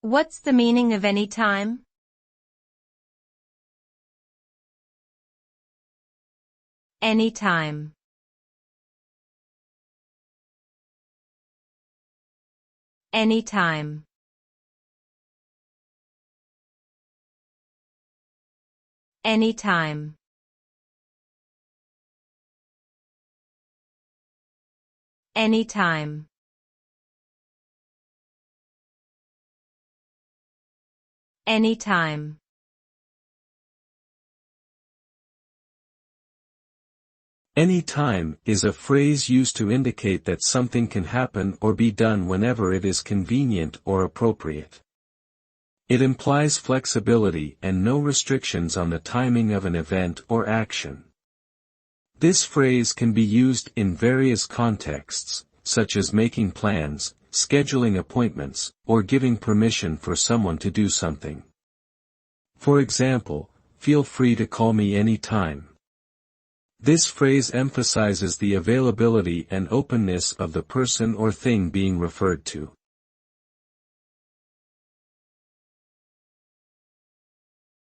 What's the meaning of any time? Anytime. Anytime. Anytime. Anytime. Anytime. Any time is a phrase used to indicate that something can happen or be done whenever it is convenient or appropriate. It implies flexibility and no restrictions on the timing of an event or action. This phrase can be used in various contexts, such as making plans, scheduling appointments, or giving permission for someone to do something. For example, feel free to call me any time. This phrase emphasizes the availability and openness of the person or thing being referred to.